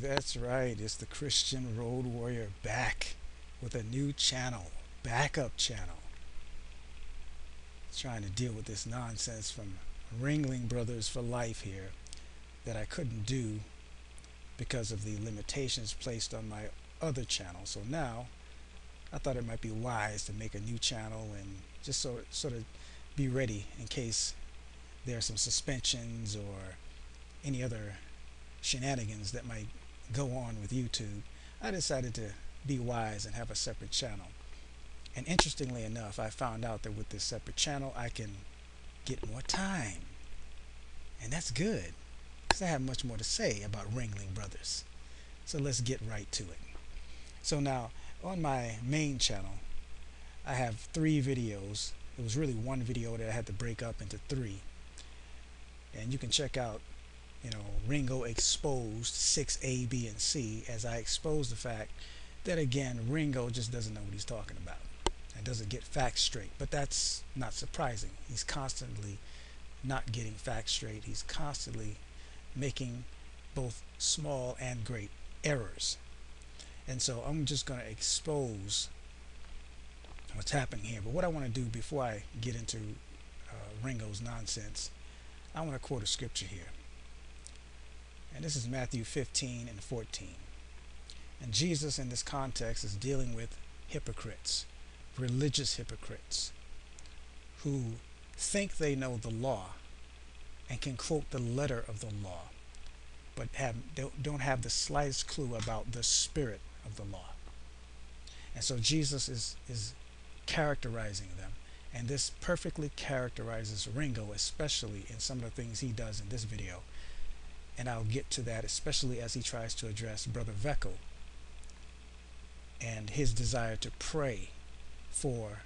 That's right. It's the Christian Road Warrior back with a new channel, backup channel, trying to deal with this nonsense from Ringling Brothers for Life here that I couldn't do because of the limitations placed on my other channel. So now I thought it might be wise to make a new channel and just sort of be ready in case there are some suspensions or any other shenanigans that might go on with YouTube. I decided to be wise and have a separate channel. And interestingly enough, I found out that with this separate channel, I can get more time. And that's good, because I have much more to say about Ringling Brothers. So let's get right to it. So now, on my main channel, I have 3 videos. It was really one video that I had to break up into 3. And you can check out, Ringo exposed 6A, B, and C, as I exposed the fact that, again, Ringo just doesn't know what he's talking about and doesn't get facts straight. But that's not surprising. He's constantly not getting facts straight. He's constantly making both small and great errors. And so I'm just going to expose what's happening here. But what I want to do before I get into Ringo's nonsense, I want to quote a scripture here. And this is Matthew 15 and 14. And Jesus in this context is dealing with hypocrites, religious hypocrites, who think they know the law and can quote the letter of the law, but don't have the slightest clue about the spirit of the law. And so Jesus is characterizing them. And this perfectly characterizes Ringo, especially in some of the things he does in this video. And I'll get to that, especially as he tries to address Brother Vecco and his desire to pray for,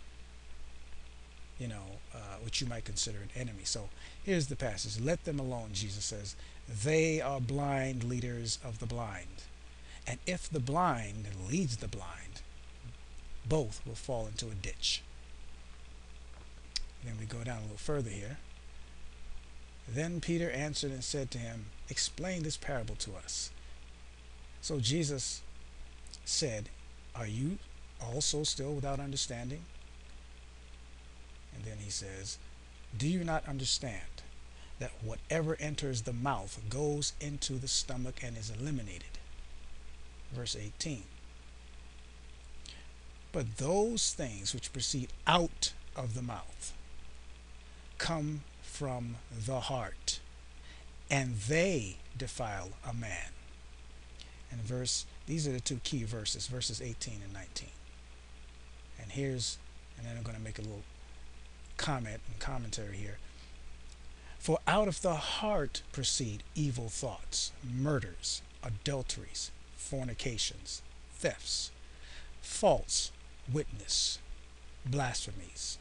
what you might consider an enemy. So here's the passage. Let them alone, Jesus says. They are blind leaders of the blind. And if the blind leads the blind, both will fall into a ditch. Then we go down a little further here. Then Peter answered and said to him, explain this parable to us. So Jesus said, are you also still without understanding? And then he says, do you not understand that whatever enters the mouth goes into the stomach and is eliminated? Verse 18. But those things which proceed out of the mouth come from the heart, and they defile a man. And these are the 2 key verses, verses 18 and 19. And then I'm going to make a little comment and commentary here. For out of the heart proceed evil thoughts, murders, adulteries, fornications, thefts, false witness, blasphemies.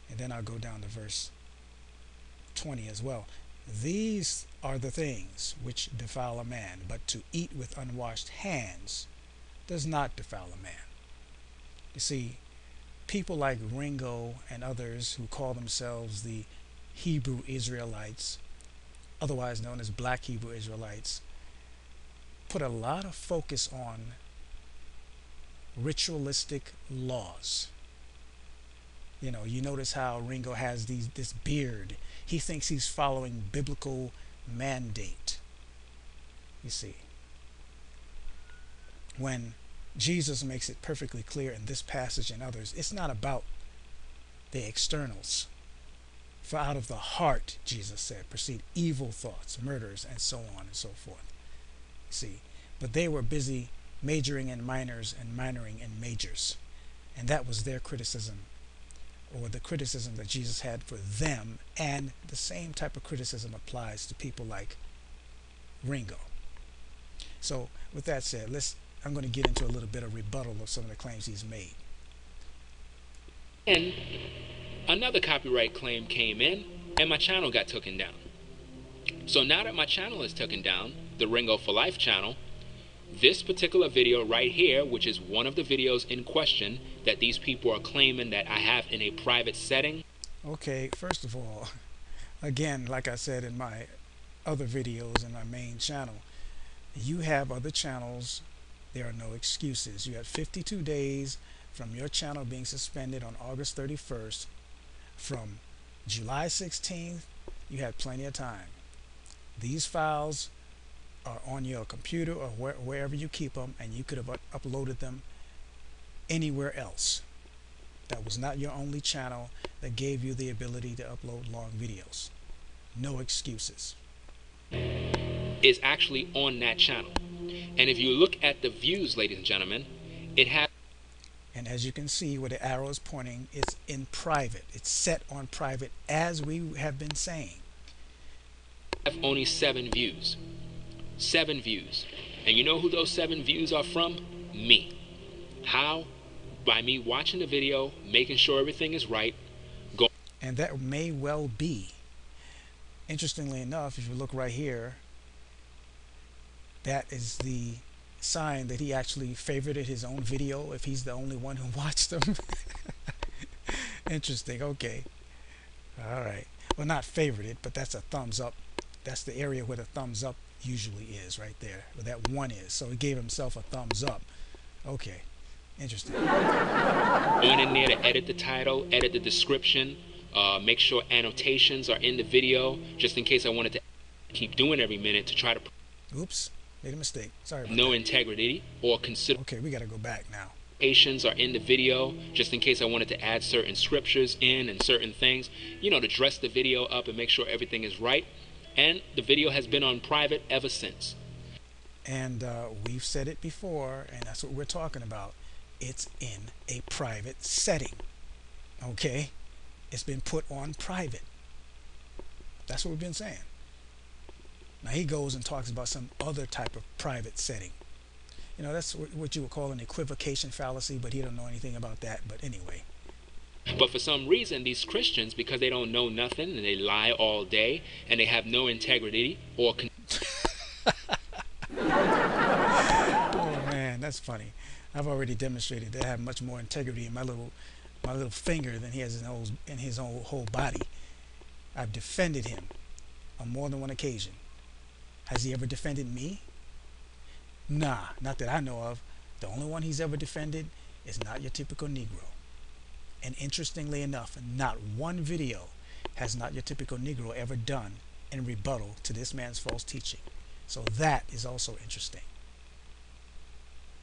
And then I'll go down to verse 20 as well. These are the things which defile a man, but to eat with unwashed hands does not defile a man. You see, people like Ringo and others who call themselves the Hebrew Israelites, otherwise known as Black Hebrew Israelites, put a lot of focus on ritualistic laws. You notice how Ringo has this beard. He thinks he's following biblical mandate. You see, when Jesus makes it perfectly clear in this passage and others, it's not about the externals. For out of the heart, Jesus said, proceed evil thoughts, murders, and so on and so forth. See, but they were busy majoring in minors and minoring in majors. And that was their criticism, or the criticism that Jesus had for them, and the same type of criticism applies to people like Ringo. So with that said, I'm going to get into a little bit of rebuttal of some of the claims he's made. And another copyright claim came in, and my channel got taken down. So now that my channel is taken down, the Ringo4LIFE channel, this particular video right here, which is one of the videos in question that these people are claiming that I have in a private setting. Okay, first of all, again, like I said in my other videos in my main channel, You have other channels. There are no excuses. You had 52 days from your channel being suspended on August 31st. From July 16th, you had plenty of time. These files are on your computer or wherever you keep them, and you could have uploaded them anywhere else. That was not your only channel that gave you the ability to upload long videos. No excuses. Is actually on that channel. And if you look at the views, ladies and gentlemen, it has, and as you can see where the arrow is pointing, it's in private. It's set on private, as we have been saying. have only 7 views. 7 views. And you know who those 7 views are from? Me. How? By me watching the video, making sure everything is right. And that may well be. Interestingly enough, if you look right here, that is the sign that he actually favorited his own video if he's the only one who watched them. Interesting. Okay. All right. Well, not favorited, but that's a thumbs up. That's the area where the thumbs up usually is, right there, where that one is. So he gave himself a thumbs up. Okay. Interesting. Going in there to edit the title, edit the description, make sure annotations are in the video, just in case I wanted to keep doing every minute to try to. Oops. Made a mistake. Sorry about no that. integrity or consider. Okay, we got to go back now. Are in the video, just in case I wanted to add certain scriptures in and certain things, you know, to dress the video up and make sure everything is right. And the video has been on private ever since. And we've said it before, and that's what we're talking about. It's in a private setting. Okay? It's been put on private. That's what we've been saying. Now he goes and talks about some other type of private setting. You know, that's what you would call an equivocation fallacy, but he don't know anything about that. But anyway. But for some reason, these Christians, because they don't know nothing and they lie all day and they have no integrity or. Oh man, that's funny. I've already demonstrated that I have much more integrity in my little finger than he has in his whole body. I've defended him on more than one occasion. Has he ever defended me? Nah, not that I know of. The only one he's ever defended is not your typical Negro. And interestingly enough, not one video has not your typical Negro ever done in rebuttal to this man's false teaching. So that is also interesting.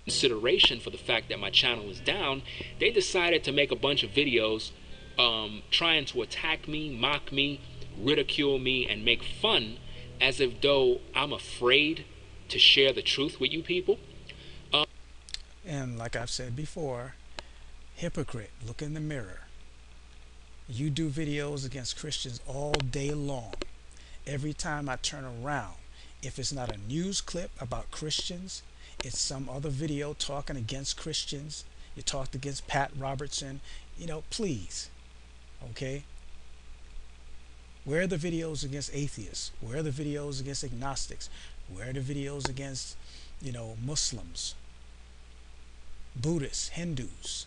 Consideration for the fact that my channel was down, they decided to make a bunch of videos trying to attack me, mock me, ridicule me, and make fun as if though I'm afraid to share the truth with you people. And like I've said before, hypocrite, look in the mirror. You do videos against Christians all day long. Every time I turn around, if it's not a news clip about Christians, it's some other video talking against Christians. You talked against Pat Robertson. You know, please. Okay? Where are the videos against atheists? Where are the videos against agnostics? Where are the videos against, you know, Muslims, Buddhists, Hindus?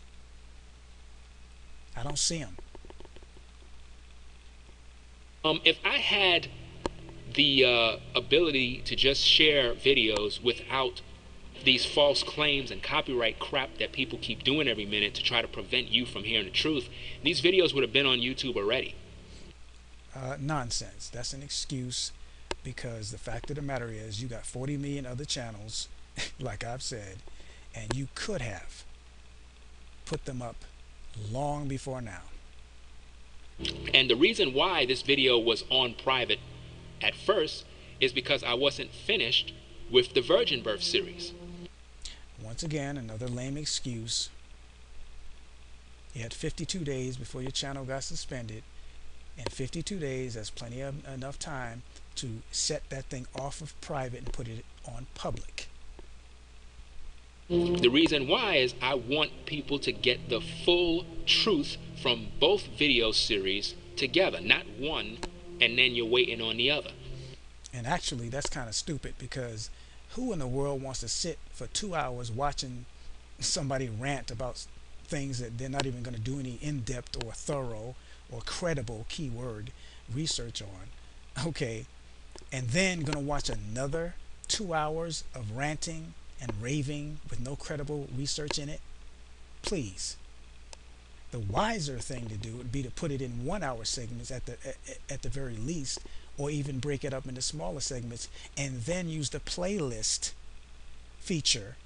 I don't see them. If I had the ability to just share videos without these false claims and copyright crap that people keep doing every minute to try to prevent you from hearing the truth, these videos would have been on YouTube already. Nonsense. That's an excuse, because the fact of the matter is you got 40 million other channels, like I've said, and you could have put them up long before now. And the reason why this video was on private at first is because I wasn't finished with the virgin birth series. Once again, another lame excuse. You had 52 days before your channel got suspended. And 52 days, that's plenty of enough time to set that thing off of private and put it on public. The reason why is I want people to get the full truth from both video series together, not one and then you're waiting on the other. And actually, that's kind of stupid, because who in the world wants to sit for 2 hours watching somebody rant about things that they're not even going to do any in-depth or thorough or credible keyword research on? Okay, and then going to watch another 2 hours of ranting and raving with no credible research in it? Please. The wiser thing to do would be to put it in 1 hour segments at the very least, or even break it up into smaller segments, and then use the playlist feature,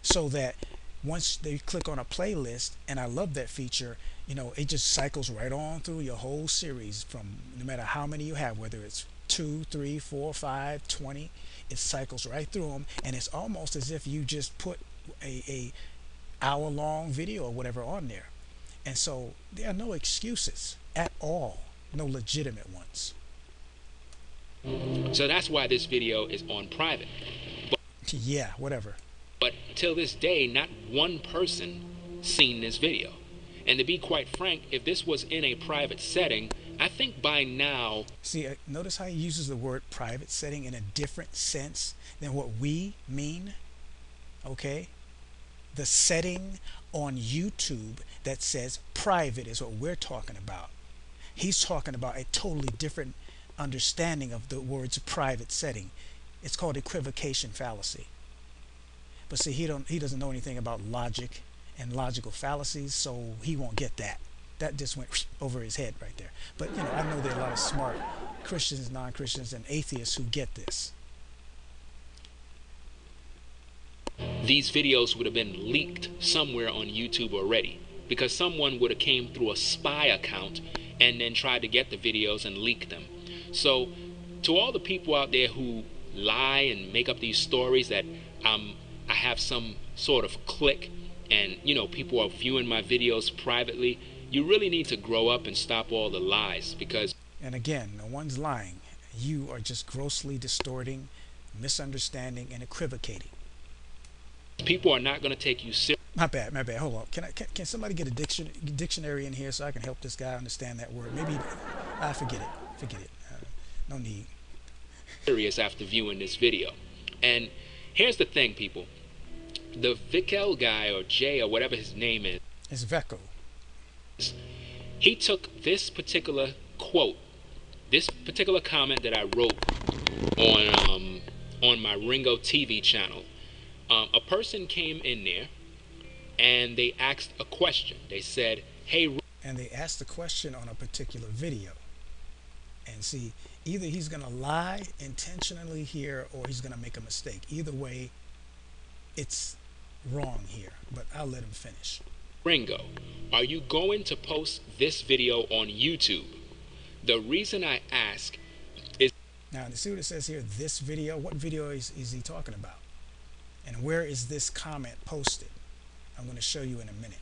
so that once they click on a playlist, and I love that feature, it just cycles right on through your whole series, from no matter how many you have, whether it's 2, 3, 4, 5, 20, it cycles right through them, and it's almost as if you just put a hour long video or whatever on there. And so there are no excuses at all, no legitimate ones. So that's why this video is on private. Yeah, whatever. But till this day, not one person seen this video. And to be quite frank, if this was in a private setting, I think by now... See, notice how he uses the word private setting in a different sense than what we mean, okay? The setting on YouTube that says private is what we're talking about. He's talking about a totally different understanding of the words private setting. It's called equivocation fallacy. But see, he doesn't know anything about logic and logical fallacies, so he won't get that. That just went over his head right there. But I know there are a lot of smart Christians, non-Christians, and atheists who get this. These videos would have been leaked somewhere on YouTube already, because someone would have came through a spy account and then tried to get the videos and leak them. So to all the people out there who lie and make up these stories that I have some sort of click and people are viewing my videos privately, you really need to grow up and stop all the lies. Because, and again, no one's lying. You are just grossly distorting, misunderstanding, and equivocating. People are not going to take you seriously. My bad. Hold on. Can somebody get a dictionary in here so I can help this guy understand that word? Maybe I forget it. No need. Serious after viewing this video. And here's the thing, people. The Vikel guy, or Jay, or whatever his name is. It's Vecco. He took this particular quote, this particular comment that I wrote on my Ringo TV channel. A person came in there and they asked a question. They said, hey... And they asked the question on a particular video. And see, either he's going to lie intentionally here, or he's going to make a mistake. Either way, it's wrong here. But I'll let him finish. Ringo, are you going to post this video on YouTube? The reason I ask is... Now, see what it says here, this video? What video is he talking about? And where is this comment posted? I'm going to show you in a minute.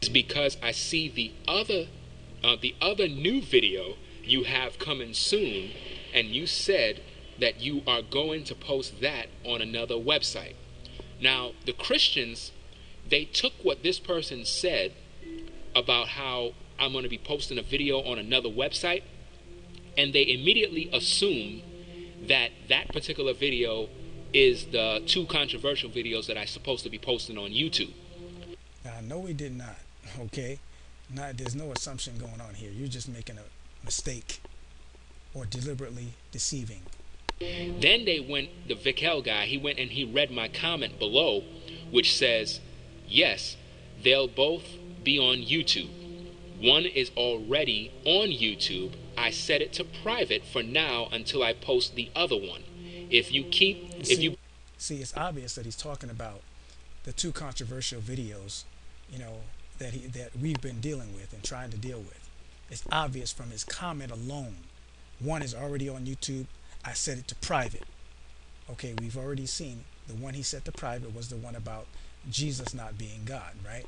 It's because I see the other new video you have coming soon, and you said that you are going to post that on another website. Now, the Christians, they took what this person said about how I'm going to be posting a video on another website, and they immediately assume that that particular video is the 2 controversial videos that I'm supposed to be posting on YouTube. Now, no, we did not. Okay? There's no assumption going on here. You're just making a mistake or deliberately deceiving. Then the Vikel guy, he went and he read my comment below, which says, yes, they'll both be on YouTube. One is already on YouTube. I set it to private for now until I post the other one. See, it's obvious that he's talking about the 2 controversial videos, that we've been dealing with and trying to deal with. It's obvious from his comment alone. One is already on YouTube. I set it to private. Okay, we've already seen the one he set to private was the one about Jesus not being God, right?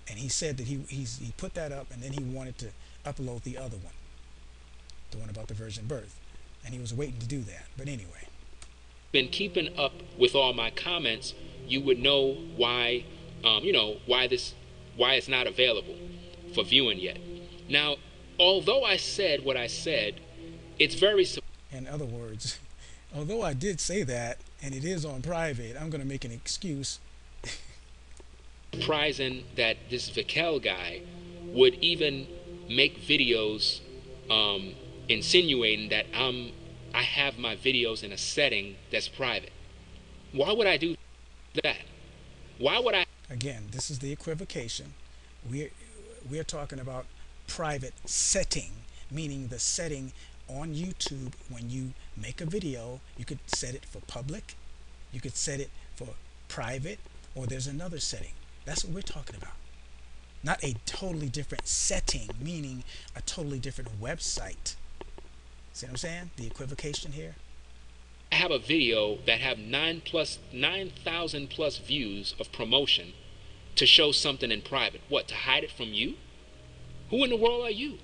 And he said that he put that up, and then he wanted to upload the other one, the one about the virgin birth. And he was waiting to do that. But anyway. Been keeping up with all my comments, you would know why, why it's not available for viewing yet. Now, although I said what I said, it's very... In other words, although I did say that, and it is on private, I'm going to make an excuse. Surprising that this Vikel guy would even make videos insinuating that I'm I have my videos in a setting that's private. Why would I do that? Why would I? Again, this is the equivocation. We're, we're talking about private setting, meaning the setting on YouTube. When you make a video, you could set it for public, you could set it for private, or there's another setting. That's what we're talking about. Not a totally different setting, meaning a totally different website. See what I'm saying? The equivocation here. I have a video that have 9,000 plus views of promotion to show something in private. What, to hide it from you? Who in the world are you?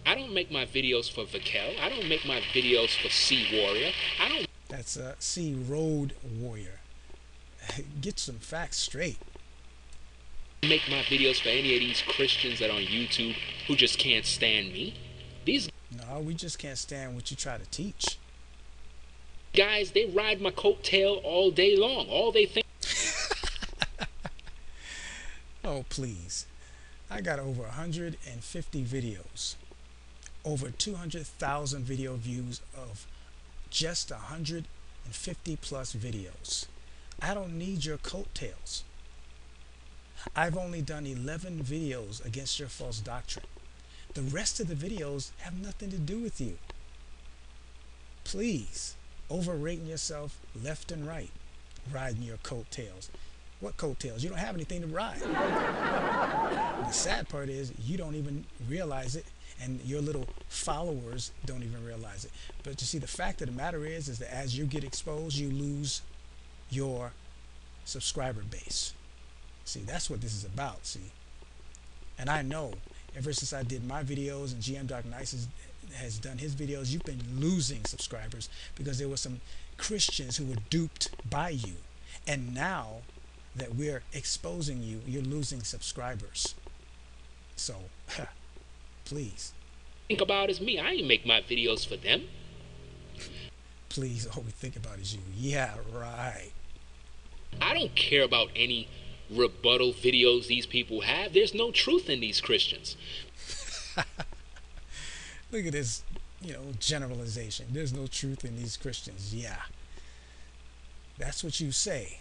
I don't make my videos for Vakel. I don't make my videos for Sea Warrior. I don't. That's a Sea Road Warrior. Get some facts straight. Make my videos for any of these Christians that are on YouTube who just can't stand me. These No, we just can't stand what you try to teach. guys, they ride my coattail all day long. All they think. Oh, please. I got over 150 videos. Over 200,000 video views of just 150 plus videos. I don't need your coattails. I've only done 11 videos against your false doctrine. The rest of the videos have nothing to do with you. Please, overrating yourself left and right, riding your coattails. What coattails? You don't have anything to ride. The sad part is you don't even realize it, and your little followers don't even realize it. But you see, the fact of the matter is that as you get exposed, you lose your subscriber base. See, that's what this is about, see. And I know, ever since I did my videos and GM Doc Nice has done his videos, you've been losing subscribers because there were some Christians who were duped by you. And now that we're exposing you, you're losing subscribers. So, please. Think about is me. I ain't make my videos for them. Please, all we think about is you. Yeah, right. I don't care about any rebuttal videos these people have. There's no truth in these Christians. Look at this, generalization. There's no truth in these Christians. Yeah. That's what you say.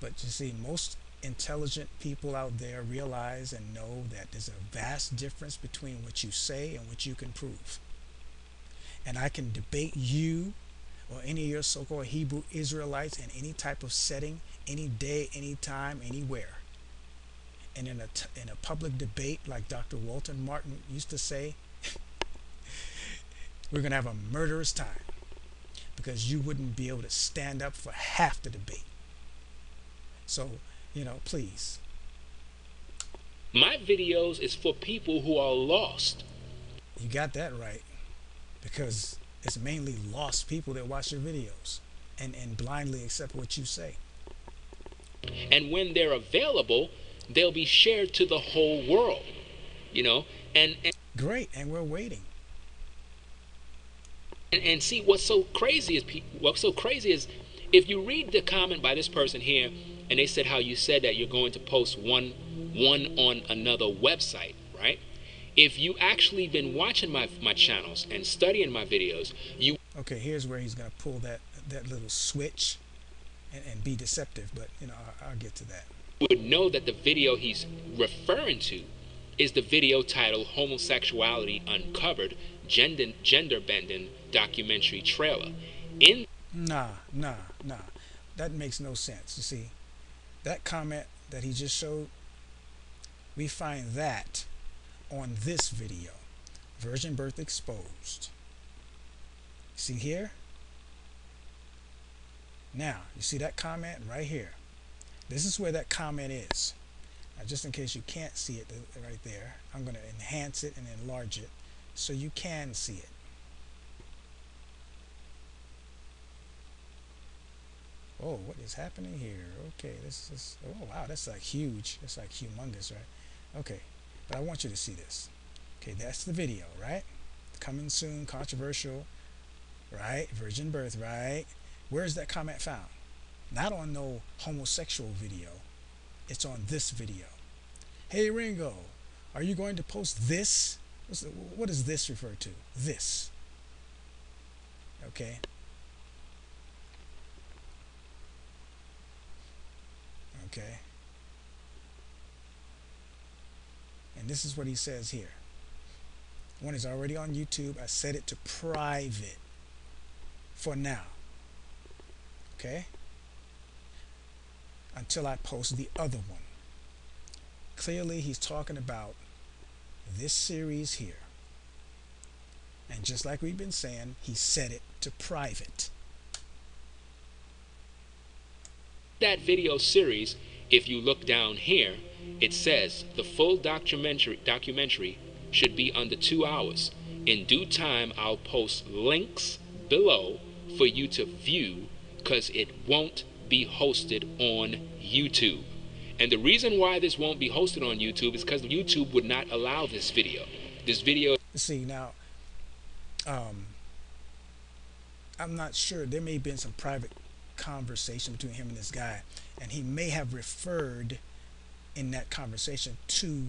But you see, most intelligent people out there realize and know that there's a vast difference between what you say and what you can prove. And I can debate you or any of your so-called Hebrew Israelites in any type of setting, any day, any time, anywhere. And in a public debate, like Dr. Walter Martin used to say, we're going to have a murderous time because you wouldn't be able to stand up for half the debate. So, please. My videos is for people who are lost. You got that right. Because it's mainly lost people that watch your videos and blindly accept what you say. And when they're available, they'll be shared to the whole world. And great, and we're waiting. And see, what's so crazy is if you read the comment by this person here, and they said how you said that you're going to post one on another website, right? If you actually been watching my channels and studying my videos, you okay, here's where he's going to pull that little switch and be deceptive, but I'll get to that. Would know that the video he's referring to is the video titled Homosexuality Uncovered, Gender Bending Documentary Trailer. Nah. That makes no sense. You see, that comment that he just showed, we find that on this video, Virgin Birth Exposed. See here? Now, you see that comment right here? This is where that comment is. Now, just in case you can't see it right there, I'm going to enhance it and enlarge it so you can see it. Oh, what is happening here? Okay, this is, oh wow, that's like huge. That's like humongous, right? Okay, but I want you to see this. Okay, that's the video, right? Coming soon, controversial, right? Virgin birth, right? Where's that comment found? Not on no homosexual video. It's on this video. Hey Ringo, are you going to post this? What does this refer to? This. Okay. Okay. And this is what he says here. One is already on YouTube. I set it to private for now. Okay. Until I post the other one. Clearly, he's talking about this series here. And just like we've been saying, he set it to private. That video series, if you look down here, it says the full documentary should be under 2 hours. In due time, I'll post links below for you to view, because it won't be hosted on YouTube. And the reason why this won't be hosted on YouTube is because YouTube would not allow this video. This video... See, now, I'm not sure. There may have been some private conversation between him and this guy, and he may have referred in that conversation to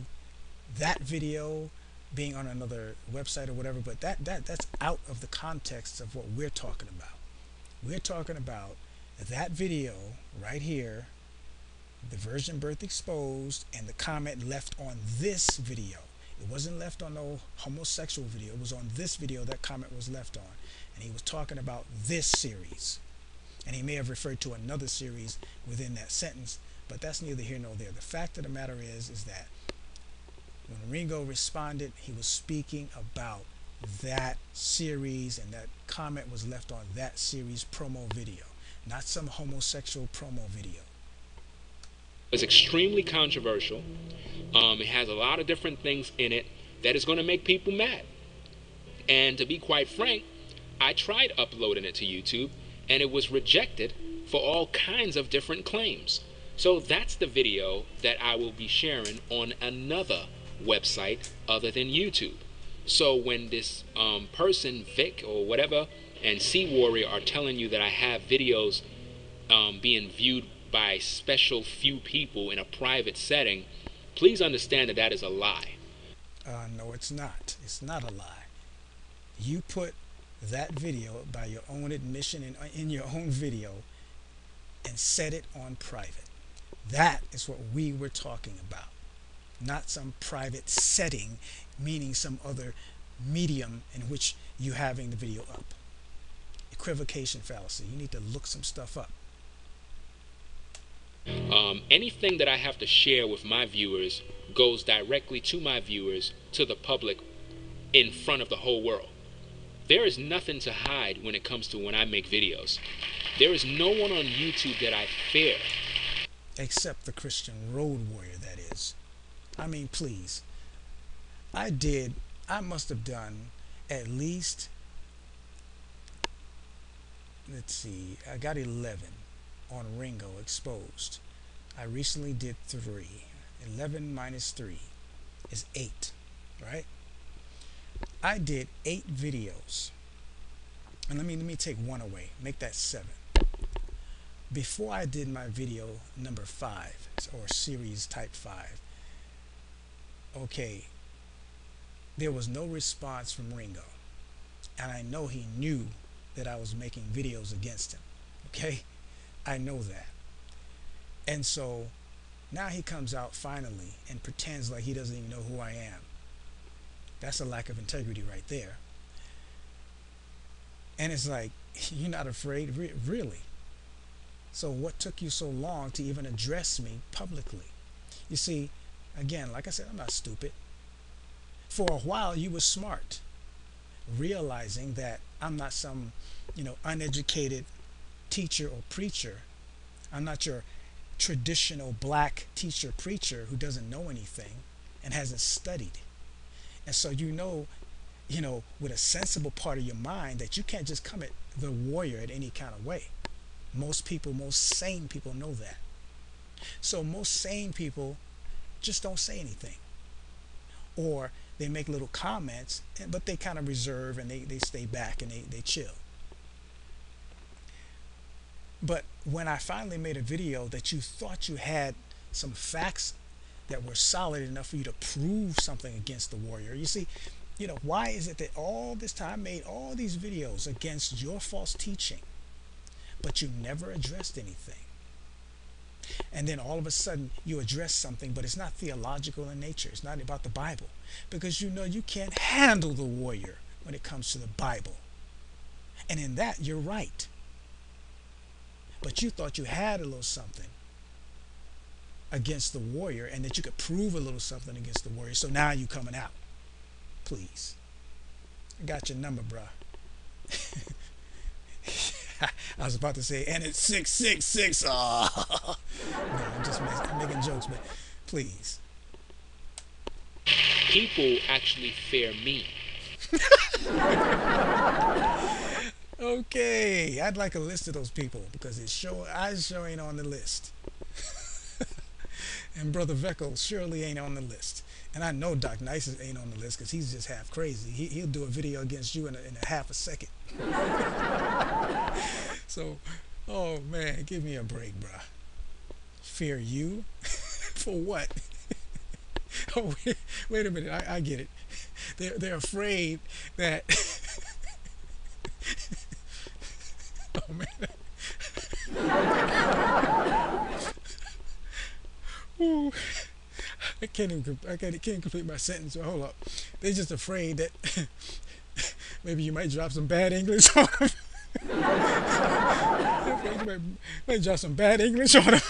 that video being on another website or whatever, but that's out of the context of what we're talking about. We're talking about that video right here, the virgin birth exposed, and the comment left on this video. It wasn't left on no homosexual video. It was on this video that comment was left on, and he was talking about this series, and he may have referred to another series within that sentence, but that's neither here nor there. The fact of the matter is that when Ringo responded, he was speaking about that series, and that comment was left on that series promo video, not some homosexual promo video. It's extremely controversial. It has a lot of different things in it that is going to make people mad. And to be quite frank, I tried uploading it to YouTube, and it was rejected for all kinds of different claims. So that's the video that I will be sharing on another website other than YouTube. So when this person, Vic or whatever, and Sea Warrior are telling you that I have videos being viewed by special few people in a private setting, please understand that that is a lie. No, it's not. It's not a lie. You put that video, by your own admission in your own video, and set it on private. That is what we were talking about. Not some private setting, meaning some other medium in which you're having the video up. Equivocation fallacy. You need to look some stuff up. Anything that I have to share with my viewers goes directly to my viewers, to the public, in front of the whole world. There is nothing to hide when it comes to when I make videos. There is no one on YouTube that I fear. Except the Christian road warrior, that is. I mean, please. I must have done at least, let's see, I got 11 on Ringo exposed. I recently did 3. 11 minus 3 is 8, right? I did 8 videos. And let me take 1 away. Make that 7. Before I did my video number 5, or series type 5, okay, there was no response from Ringo. And I know he knew that I was making videos against him. Okay? I know that. And so now he comes out finally and pretends like he doesn't even know who I am. That's a lack of integrity right there. And it's like, you're not afraid? Really? So what took you so long to even address me publicly? You see, again, like I said, I'm not stupid. For a while, you were smart, realizing that I'm not some, uneducated teacher or preacher. I'm not your traditional black teacher preacher who doesn't know anything and hasn't studied. And so with a sensible part of your mind, that you can't just come at the warrior in any kind of way. Most sane people know that. So most sane people just don't say anything. Or they make little comments, but they kind of reserve, and they stay back, and they chill. But when I finally made a video that you thought you had some facts that were solid enough for you to prove something against the warrior, you see, Why is it that all this time I made all these videos against your false teaching, but you never addressed anything? And then all of a sudden you address something, but it's not theological in nature. It's not about the Bible, because you can't handle the warrior when it comes to the Bible. And in that, you're right. But you thought you had a little something against the warrior, and that you could prove a little something against the warrior. So now you coming out. Please. I got your number, bruh. I was about to say, and it's 666. Oh. No, I'm making jokes, but please. People actually fear me. Okay, I'd like a list of those people, because I sure ain't on the list. And Brother Veckel surely ain't on the list. And I know Doc Nice ain't on the list, because he's just half crazy. He'll do a video against you in a half a second. So, oh man, give me a break, bruh. Fear you? For what? Oh, wait a minute, I get it. They're afraid that... Oh man. Ooh. I can't complete my sentence. So hold up. They're just afraid that maybe you might drop some bad English on them. You might drop some bad English on them.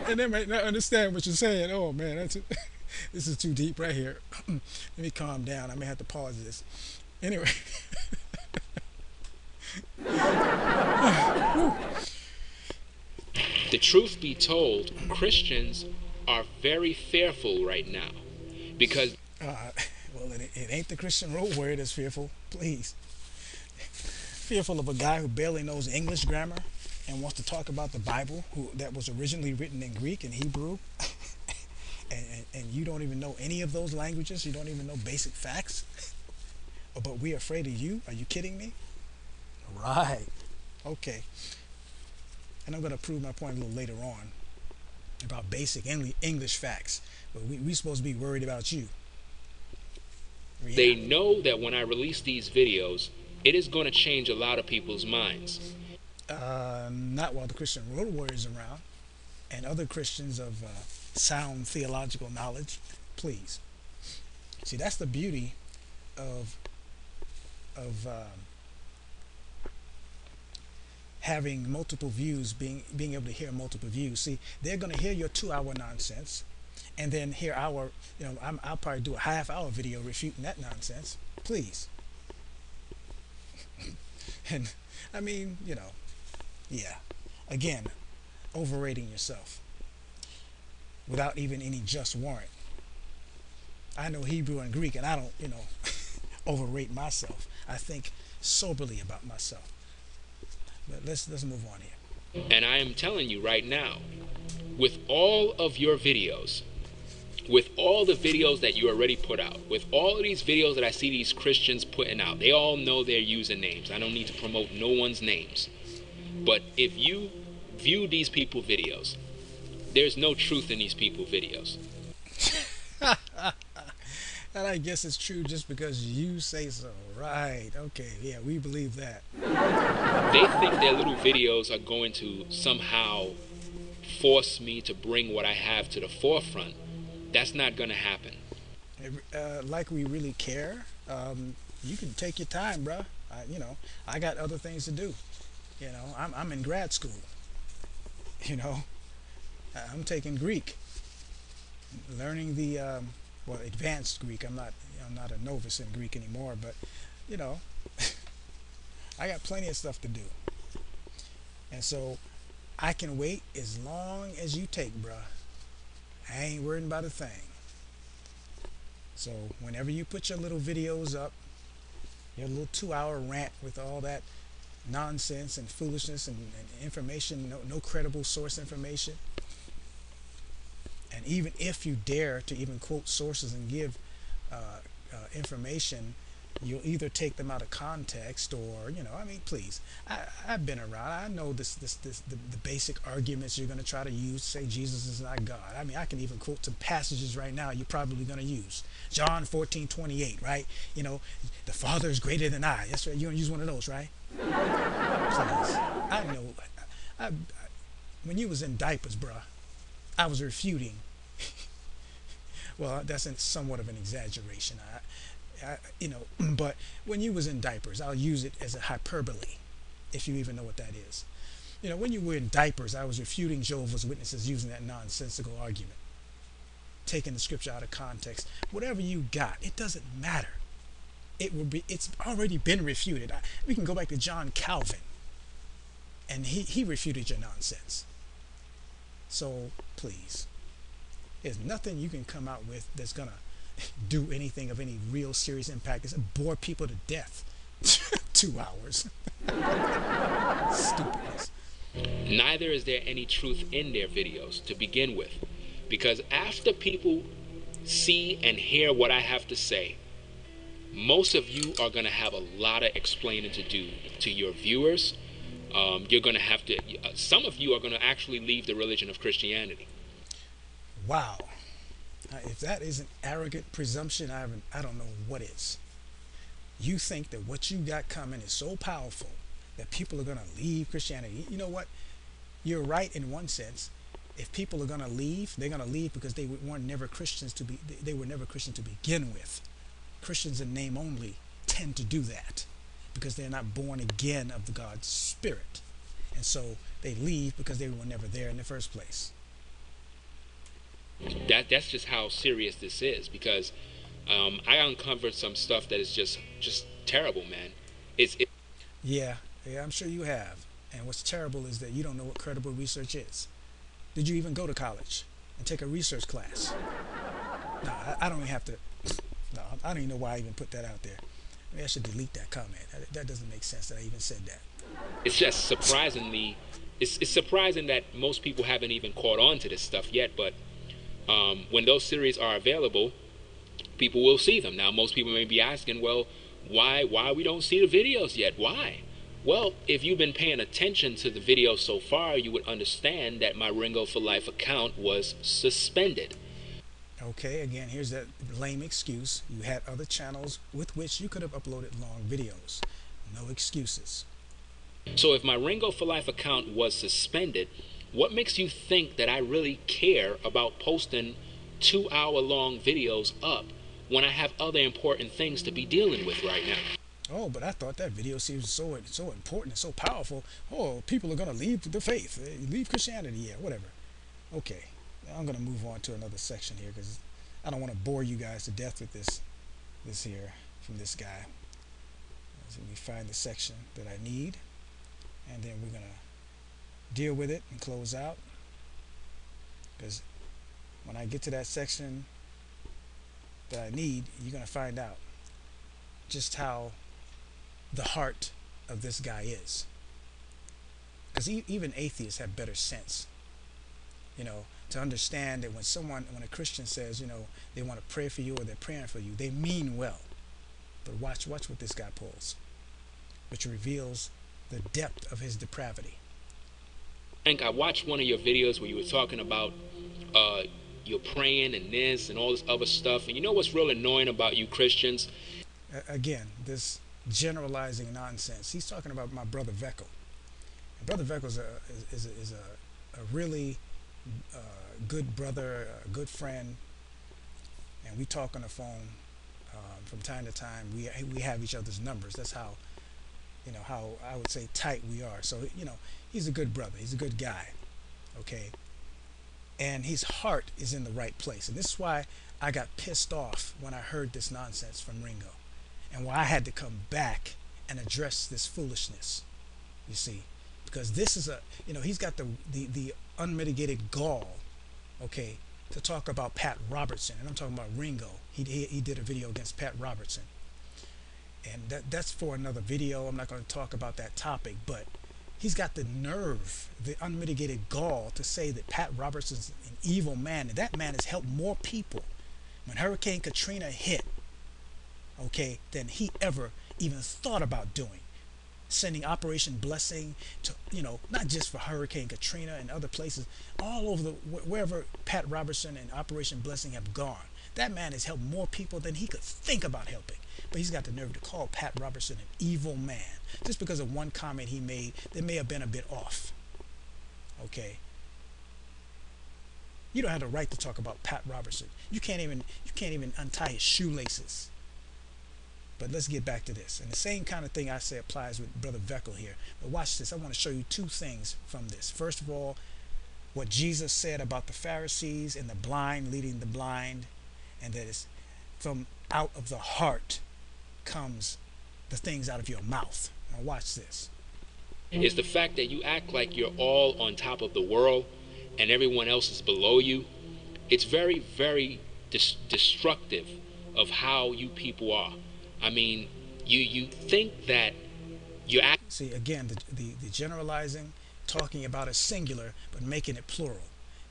And they might not understand what you're saying. Oh man, this is too deep right here. Let me calm down. I may have to pause this. Anyway. The truth be told, Christians are very fearful right now, because well, it ain't the Christian road warrior that's fearful. Please. Fearful of a guy who barely knows English grammar and wants to talk about the Bible, that was originally written in Greek and Hebrew, and you don't even know any of those languages. You don't even know basic facts. But we're afraid of you? Are you kidding me? Right. Okay. And I'm going to prove my point a little later on about basic English facts. But we're supposed to be worried about you. Yeah. They know that when I release these videos, it is going to change a lot of people's minds. Not while the Christian road warriors around and other Christians of sound theological knowledge. Please. See, that's the beauty of having multiple views, being able to hear multiple views. See, they're going to hear your 2-hour nonsense, and then hear our, I'll probably do a half-hour video refuting that nonsense. Please. And I mean, yeah. Again, overrating yourself without even any just warrant. I know Hebrew and Greek, and I don't, overrate myself. I think soberly about myself. But let's move on here. And I am telling you right now, with all of your videos, with all the videos that you already put out, with all of these videos that I see these Christians putting out, they all know their usernames. I don't need to promote no one's names. But if you view these people videos, there's no truth in these people videos. And I guess it's true just because you say so. Right. Okay. Yeah, we believe that. They think their little videos are going to somehow force me to bring what I have to the forefront. That's not going to happen. Like we really care. You can take your time, bruh. I got other things to do. I'm in grad school. I'm taking Greek, learning the advanced Greek. I'm not a novice in Greek anymore, but I got plenty of stuff to do, and so I can wait as long as you take, bruh. I ain't worried about a thing. So whenever you put your little videos up, your little 2-hour rant with all that nonsense and foolishness and information, no credible source information, and even if you dare to even quote sources and give information You'll either take them out of context, or I mean, please. I've been around. I know the basic arguments you're going to try to use to say Jesus is not God. I mean, I can even quote some passages right now you're probably going to use. John 14:28, right? The Father is greater than I. That's right. You're going to use one of those, right? Please. I know. I, when you was in diapers, bruh, I was refuting. Well, that's somewhat of an exaggeration. But when you was in diapers, I'll use it as a hyperbole, if you even know what that is. When you were in diapers, I was refuting Jehovah's Witnesses using that nonsensical argument, taking the scripture out of context. Whatever you got, it doesn't matter. It's already been refuted. We can go back to John Calvin, and he refuted your nonsense. So please, there's nothing you can come out with that's gonna do anything of any real serious impact. It's bore people to death. 2 hours. Stupidness. Neither is there any truth in their videos to begin with, because after people see and hear what I have to say, most of you are going to have a lot of explaining to do to your viewers. You're going to have to, some of you are going to actually leave the religion of Christianity. Wow. If that isn't arrogant presumption, I don't know what is. You think that what you got coming is so powerful that people are going to leave Christianity. You know what? You're right in one sense. If people are going to leave, they're going to leave because they were never Christians to begin with. Christians in name only tend to do that because they're not born again of the God's Spirit. And so they leave because they were never there in the first place. That's just how serious this is, because I uncovered some stuff that is just terrible, man. Yeah, I'm sure you have. And what's terrible is that you don't know what credible research is. Did you even go to college and take a research class? No, I don't even have to. No, I don't even know why I even put that out there. Maybe I should delete that comment. That doesn't make sense that I even said that. It's just surprisingly, it's surprising that most people haven't even caught on to this stuff yet, but when those series are available, people will see them. Now, most people may be asking, well, why we don't see the videos yet? Why? Well, if you've been paying attention to the videos so far, you would understand that my Ringo4Life account was suspended. Okay, again, here's that lame excuse. You had other channels with which you could have uploaded long videos. No excuses. So if my Ringo4Life account was suspended, what makes you think that I really care about posting 2-hour-long videos up when I have other important things to be dealing with right now? Oh, but I thought that video seems so important and so powerful. Oh, people are going to leave the faith, leave Christianity, yeah, whatever. Okay, I'm going to move on to another section here because I don't want to bore you guys to death with this here from this guy. So let me find the section that I need, and then we're going to deal with it and close out, because when I get to that section that I need, you're going to find out just how the heart of this guy is, because even atheists have better sense, to understand that when a Christian says, they want to pray for you or they're praying for you, they mean well. But watch what this guy pulls, which reveals the depth of his depravity. Frank, I watched one of your videos where you were talking about you're praying and this and all this other stuff, and you know what's real annoying about you Christians? Again, this generalizing nonsense. He's talking about my brother Veckel. And Brother Veckel is a really good brother, a good friend, and we talk on the phone from time to time. We have each other's numbers. That's how how I would say tight we are. So he's a good brother. He's a good guy. Okay. And his heart is in the right place. And this is why I got pissed off when I heard this nonsense from Ringo, and why I had to come back and address this foolishness. You see, because this is he's got the unmitigated gall, okay, to talk about Pat Robertson, and I'm talking about Ringo. He did a video against Pat Robertson, and that's for another video. I'm not going to talk about that topic, but he's got the nerve, the unmitigated gall to say that Pat Robertson's an evil man, and that man has helped more people. When Hurricane Katrina hit, okay, than he ever even thought about doing. Sending Operation Blessing to, not just for Hurricane Katrina and other places, all over wherever Pat Robertson and Operation Blessing have gone. That man has helped more people than he could think about helping. But he's got the nerve to call Pat Robertson an evil man just because of one comment he made that may have been a bit off. Okay. You don't have the right to talk about Pat Robertson. You can't even untie his shoelaces. But let's get back to this. And the same kind of thing I say applies with Brother Veckel here. But watch this. I want to show you two things from this. First of all, what Jesus said about the Pharisees and the blind leading the blind, and that it's from out of the heart comes the things out of your mouth. Now watch this. Is the fact that you act like you're all on top of the world and everyone else is below you. It's very, very destructive of how you people are. I mean, you think that you act. See, again, the generalizing, talking about a singular, but making it plural,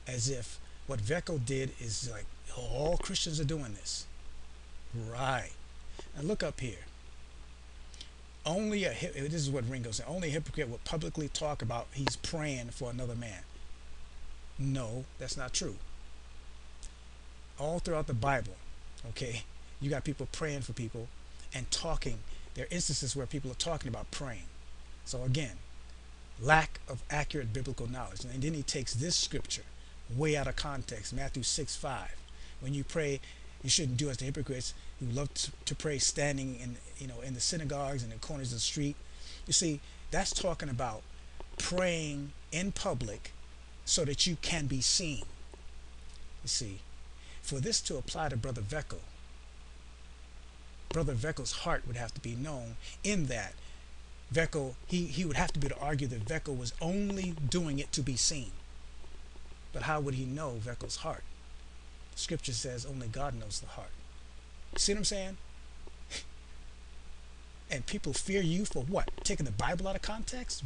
as if what Veckel did is like, all Christians are doing this. Right. Now look up here. This is what Ringo said. Only a hypocrite will publicly talk about he's praying for another man. No, that's not true. All throughout the Bible, okay, you got people praying for people and talking. There are instances where people are talking about praying. So again, lack of accurate biblical knowledge. And then he takes this scripture way out of context, Matthew 6:5. When you pray, you shouldn't do as the hypocrites who love to pray standing in the synagogues and the corners of the street. You see, that's talking about praying in public so that you can be seen. You see, for this to apply to Brother Veckel, Brother Veckel's heart would have to be known, in that Veckel, he would have to be able to argue that Veckel was only doing it to be seen. But how would he know Veckel's heart? Scripture says only God knows the heart. See what I'm saying? And people fear you for what? Taking the Bible out of context?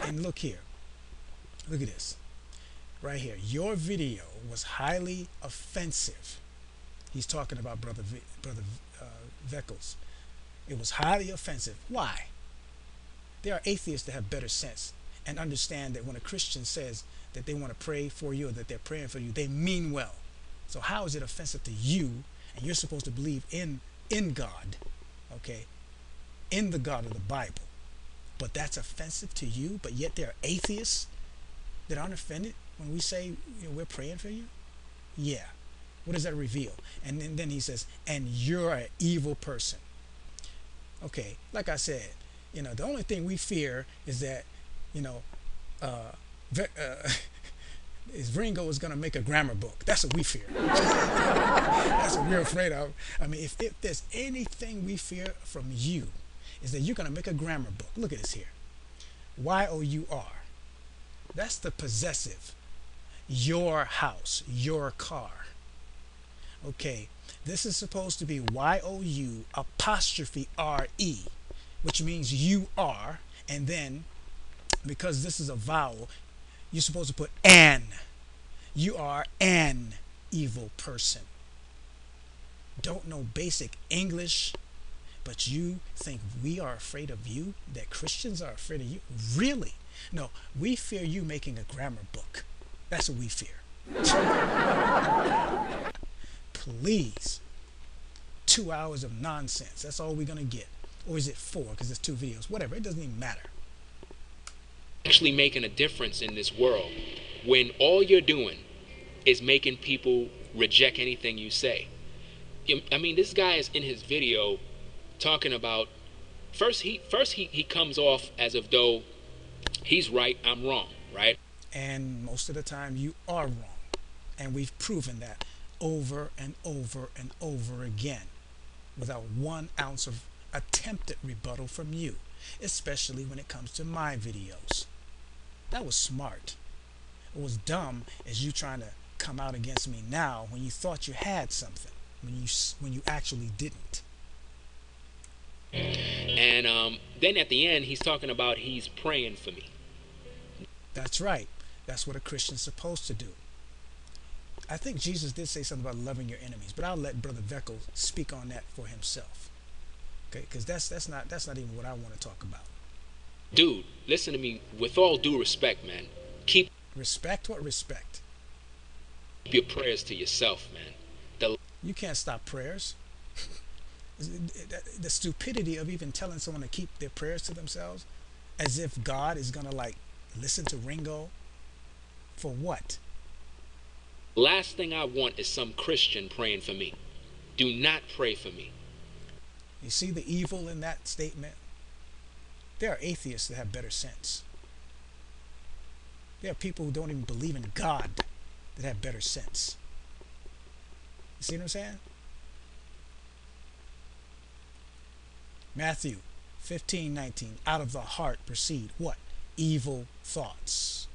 and look here. Look at this. Right here. Your video was highly offensive. He's talking about Brother Veckel's. It was highly offensive. Why? There are atheists that have better sense and understand that when a Christian says that they want to pray for you or that they're praying for you, they mean well. So how is it offensive to you? And you're supposed to believe in God, okay, in the God of the Bible, but that's offensive to you. But yet there are atheists that aren't offended when we say, we're praying for you. Yeah, what does that reveal? And then he says, and you're an evil person. Okay, like I said, the only thing we fear is that is Ringo is going to make a grammar book. That's what we fear. That's what we're afraid of. I mean, if there's anything we fear from you, is that you're going to make a grammar book. Look at this here. Y-O-U-R. That's the possessive. Your house, your car. Okay, this is supposed to be Y-O-U apostrophe R-E, which means you are, and then, because this is a vowel, you're supposed to put an. You are an evil person. Don't know basic English, but you think we are afraid of you? That Christians are afraid of you? Really? No, we fear you making a grammar book. That's what we fear. Please. 2 hours of nonsense. That's all we're going to get. Or is it 4? Because it's 2 videos. Whatever. It doesn't even matter. Actually making a difference in this world when all you're doing is making people reject anything you say. I mean, this guy is in his video talking about first he comes off as if though he's right, I'm wrong, right? And most of the time you are wrong. And we've proven that over and over and over again without 1 ounce of attempted rebuttal from you, especially when it comes to my videos. That was smart. It was dumb as you trying to come out against me now when you thought you had something, when you actually didn't. And then at the end he's talking about he's praying for me. That's right. That's what a Christian's supposed to do. I think Jesus did say something about loving your enemies, but I'll let Brother Veckel speak on that for himself. Okay, because that's not even what I want to talk about. Dude, listen to me with all due respect, man. Keep Respect? What respect? your prayers to yourself, man. The You can't stop prayers. The stupidity of even telling someone to keep their prayers to themselves, as if God is gonna like listen to Ringo for what? last thing I want is some Christian praying for me. Do not pray for me. You see the evil in that statement? There are atheists that have better sense. There are people who don't even believe in God that have better sense. You see what I'm saying? Matthew 15:19. Out of the heart proceed what? Evil thoughts.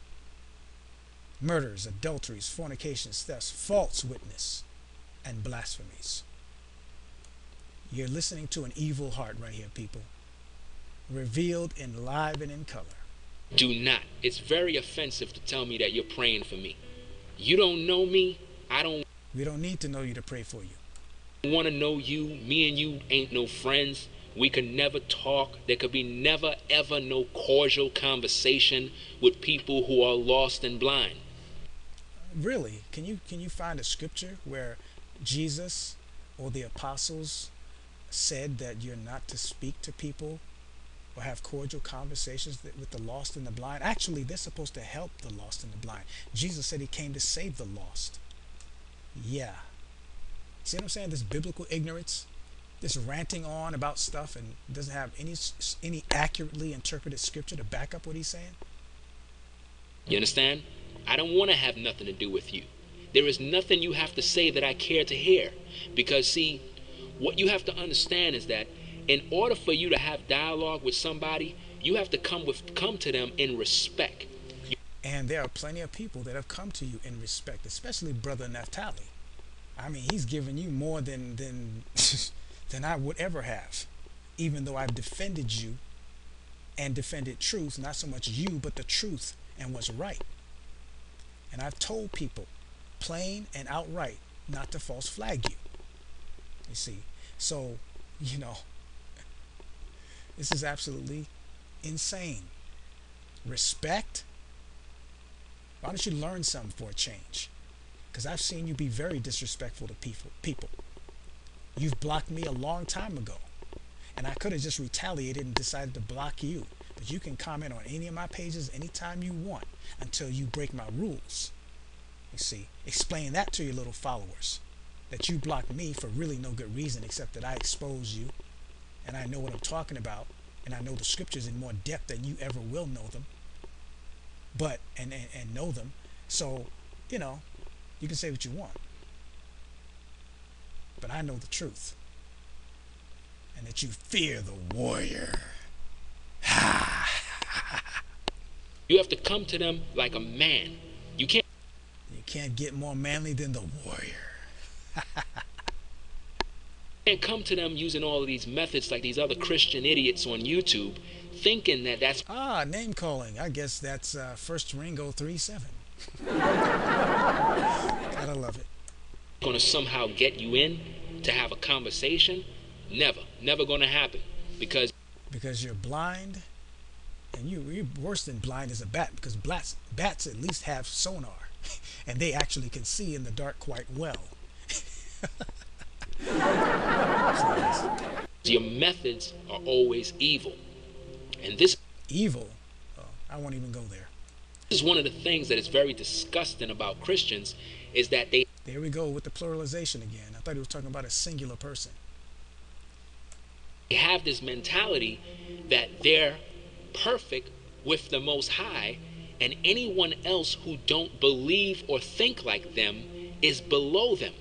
Murders, adulteries, fornications, thefts, false witness, and blasphemies. You're listening to an evil heart right here, people. Revealed in live and in color. Do not. It's very offensive to tell me that you're praying for me. You don't know me. We don't need to know you to pray for you. Want to know you. Me and you ain't no friends. We could never talk. There could be never ever no cordial conversation with people who are lost and blind. Really? Can you find a scripture where Jesus or the apostles said that you're not to speak to people or have cordial conversations with the lost and the blind? Actually, they're supposed to help the lost and the blind. Jesus said he came to save the lost. Yeah. See what I'm saying? This biblical ignorance, this ranting on about stuff and doesn't have any accurately interpreted scripture to back up what he's saying. You understand? I don't want to have nothing to do with you. There is nothing you have to say that I care to hear. Because see, what you have to understand is that in order for you to have dialogue with somebody, you have to come to them in respect. And there are plenty of people that have come to you in respect, especially Brother Naphtali. I mean, he's given you more than than I would ever have, even though I've defended you and defended truth, not so much you, but the truth and what's right. And I've told people, plain and outright, not to false flag you. You see, so, this is absolutely insane. Respect? Why don't you learn something for a change? Because I've seen you be very disrespectful to people. You've blocked me a long time ago. And I could have just retaliated and decided to block you. But you can comment on any of my pages anytime you want until you break my rules. You see, explain that to your little followers. That you blocked me for really no good reason except that I expose you. And I know what I'm talking about. And I know the scriptures in more depth than you ever will know them. But, and know them. So, you can say what you want. But I know the truth. And that you fear the warrior. You have to come to them like a man. You can't get more manly than the warrior. Can't come to them using all of these methods like these other Christian idiots on YouTube, thinking that that's name calling. I guess that's first Ringo4LIFE. Gotta love it. Gonna somehow get you in to have a conversation. Never gonna happen. Because you're blind, and you're worse than blind as a bat, because bats at least have sonar and they actually can see in the dark quite well. Your methods are always evil. And this evil? Oh, I won't even go there. This is one of the things that is very disgusting about Christians is that there we go with the pluralization again. I thought he was talking about a singular person. They have this mentality that they're perfect with the Most High, and anyone else who don't believe or think like them is below them.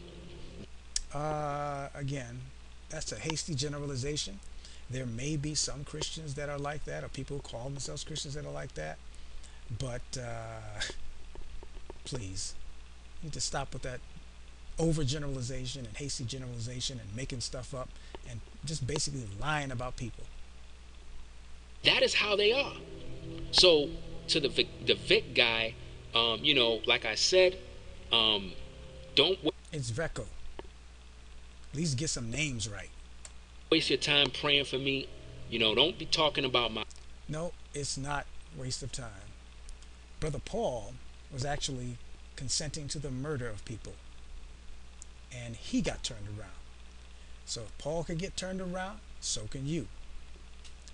Again, that's a hasty generalization. There may be some Christians that are like that, or people who call themselves Christians that are like that. But please, you need to stop with that overgeneralization and hasty generalization and making stuff up and just basically lying about people. That is how they are. So to the Vic guy, like I said, Don't It's Veco. At least get some names right. waste your time praying for me. Don't be talking about my. No, it's not waste of time. Brother Paul was actually consenting to the murder of people, and he got turned around. So if Paul can get turned around, so can you.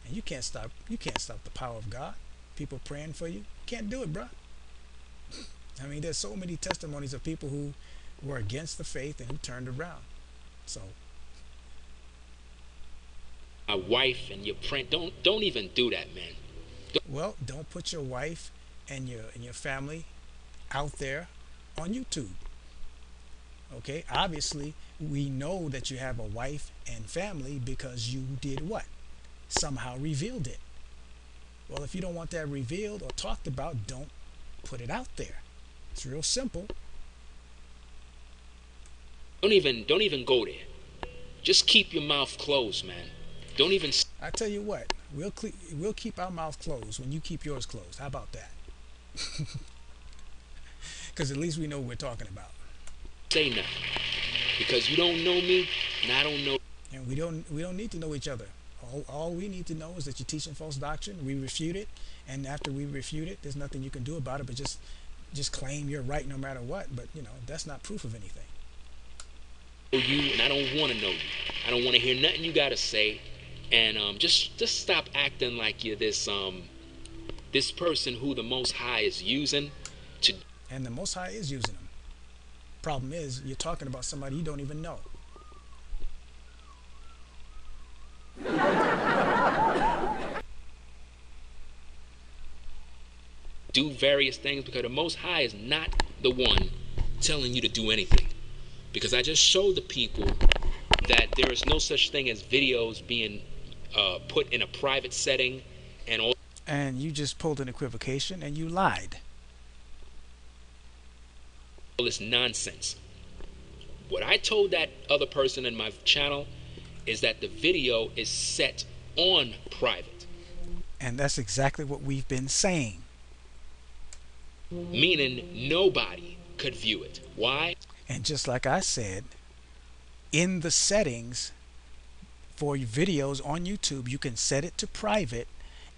And you can't stop. You can't stop the power of God. People praying for you. You can't do it, bruh. I mean, there's so many testimonies of people who were against the faith and who turned around. So My wife and your print. Don't even do that, man. well, don't put your wife and your family out there on YouTube. Okay? Obviously, we know that you have a wife and family because you did what? Somehow revealed it. Well, if you don't want that revealed or talked about, don't put it out there. It's real simple. Don't even go there. Just keep your mouth closed, man. Don't even I tell you what, we'll keep our mouth closed when you keep yours closed. How about that? Because at least we know what we're talking about. say nothing because you don't know me and I don't know. And we don't need to know each other. All we need to know is that you're teaching false doctrine. We refute it, and after we refute it, there's nothing you can do about it but just claim you're right no matter what. But that's not proof of anything. You and I don't want to know you. I don't want to hear nothing you got to say, and just stop acting like you're this person who the Most High is using to. And the Most High is using them. Problem is, you're talking about somebody you don't even know. Do various things because the Most High is not the one telling you to do anything. Because I just showed the people that there is no such thing as videos being put in a private setting and all. And you just pulled an equivocation and you lied. All this nonsense. What I told that other person in my channel is that the video is set on private. And that's exactly what we've been saying. Meaning nobody could view it. Why? And just like I said, in the settings for videos on YouTube, you can set it to private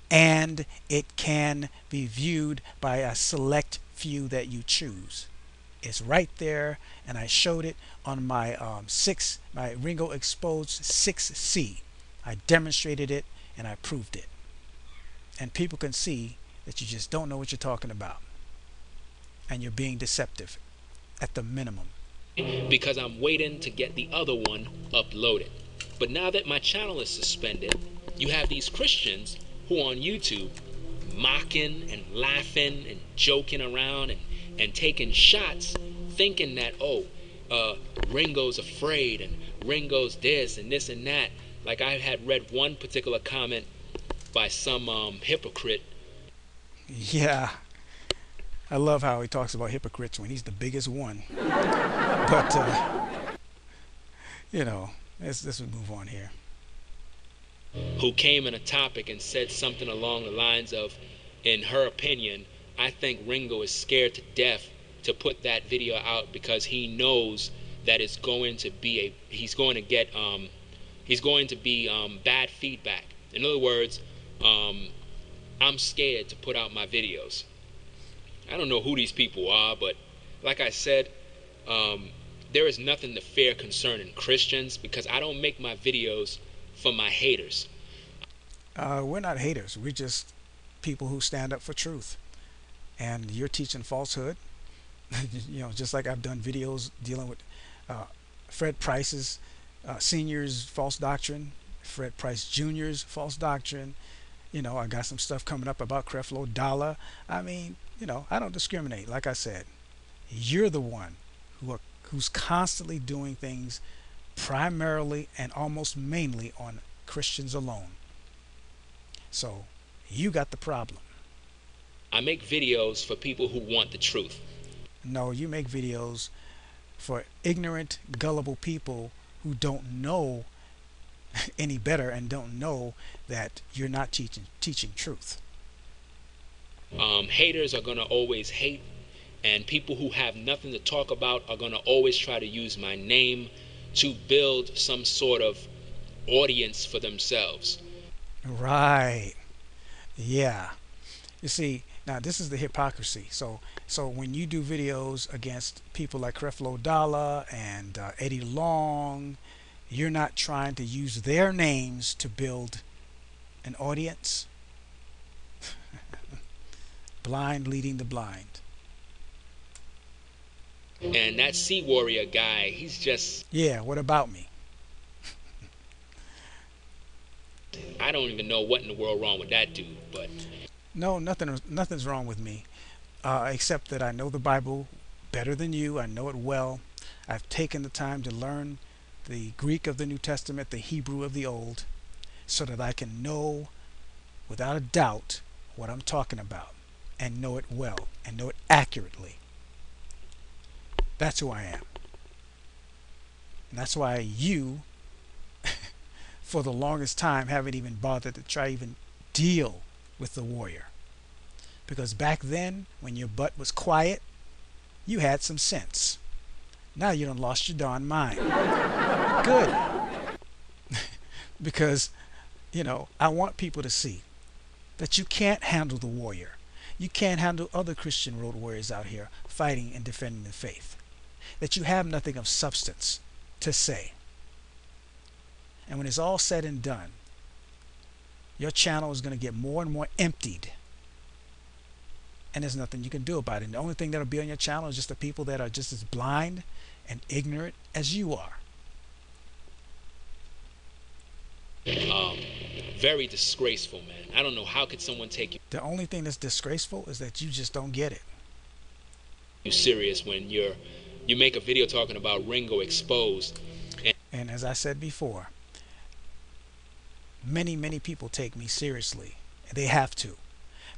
and it can be viewed by a select few that you choose. It's right there, and I showed it on my my Ringo Exposed 6C. I demonstrated it and I proved it. And people can see that you just don't know what you're talking about. And you're being deceptive at the minimum. Because I'm waiting to get the other one uploaded. But now that my channel is suspended, you have these Christians who are on YouTube mocking and laughing and joking around and taking shots, thinking that, Ringo's afraid and Ringo's this and this and that. Like I had read one particular comment by some hypocrite. Yeah, I love how he talks about hypocrites when he's the biggest one. But let's move on here. Who came in a topic and said something along the lines of, in her opinion, I think Ringo is scared to death to put that video out because he knows that it's going to be he's going to be bad feedback. In other words, I'm scared to put out my videos. I don't know who these people are, but like I said, there is nothing to fear concerning Christians because I don't make my videos for my haters. We're not haters. We're just people who stand up for truth. And you're teaching falsehood. Just like I've done videos dealing with Fred Price's senior's false doctrine, Fred Price Jr.'s false doctrine. I got some stuff coming up about Creflo Dollar. I mean, I don't discriminate. Like I said, you're the one who's constantly doing things primarily and almost mainly on Christians alone. So you got the problem. I make videos for people who want the truth. No, you make videos for ignorant, gullible people who don't know any better and don't know that you're not teaching truth. Haters are going to always hate, And people who have nothing to talk about are going to always try to use my name to build some sort of audience for themselves. Right. Yeah. You see, now this is the hypocrisy. So when you do videos against people like Creflo Dollar and Eddie Long, you're not trying to use their names to build an audience. Blind leading the blind. And that Sea Warrior guy, he's just... Yeah, what about me? I don't even know what in the world wrong with that dude, but... No, nothing's wrong with me, except that I know the Bible better than you. I know it well. I've taken the time to learn the Greek of the New Testament, the Hebrew of the Old, so that I can know without a doubt what I'm talking about, and know it well, and know it accurately. That's who I am. And that's why you, for the longest time, haven't even bothered to try even deal with the warrior. Because back then, when your butt was quiet, you had some sense. Now you done lost your darn mind. Good. Because, I want people to see that you can't handle the warrior. You can't handle other Christian road warriors out here fighting and defending the faith. That you have nothing of substance to say. And when it's all said and done, your channel is going to get more and more emptied. And there's nothing you can do about it. And the only thing that'll be on your channel is just the people that are just as blind and ignorant as you are. Very disgraceful, man. I don't know how could someone take The only thing that's disgraceful is that you just don't get it. you serious when you make a video talking about Ringo exposed. And as I said before, many people take me seriously. They have to,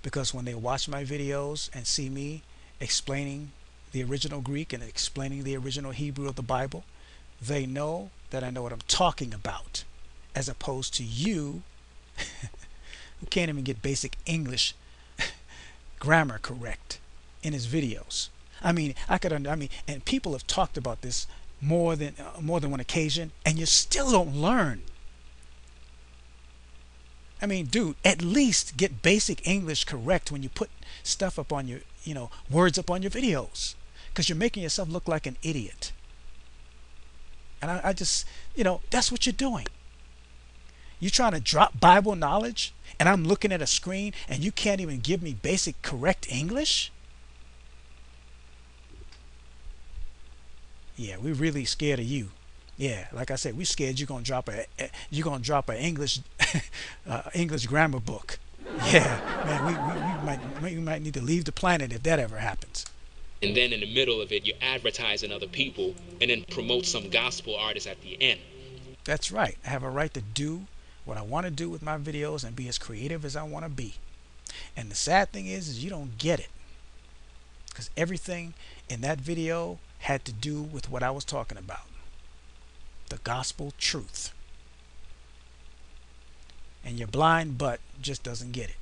because when they watch my videos and see me explaining the original Greek and explaining the original Hebrew of the Bible, they know that I know what I'm talking about, as opposed to you who can't even get basic English grammar correct in his videos. And people have talked about this more than one occasion, and you still don't learn. I mean, dude, at least get basic English correct when you put stuff up on your, words up on your videos, because you're making yourself look like an idiot. And I just, that's what you're doing. You're trying to drop Bible knowledge, and I'm looking at a screen, and you can't even give me basic correct English? Yeah, we're really scared of you. Yeah, like I said, we're scared you're gonna drop a English English grammar book. Yeah, man, we might need to leave the planet if that ever happens. And then in the middle of it, you're advertising other people and then promote some gospel artist at the end. That's right. I have a right to do what I want to do with my videos and be as creative as I want to be. And the sad thing is you don't get it, because everything in that video had to do with what I was talking about. The gospel truth. And your blind butt just doesn't get it.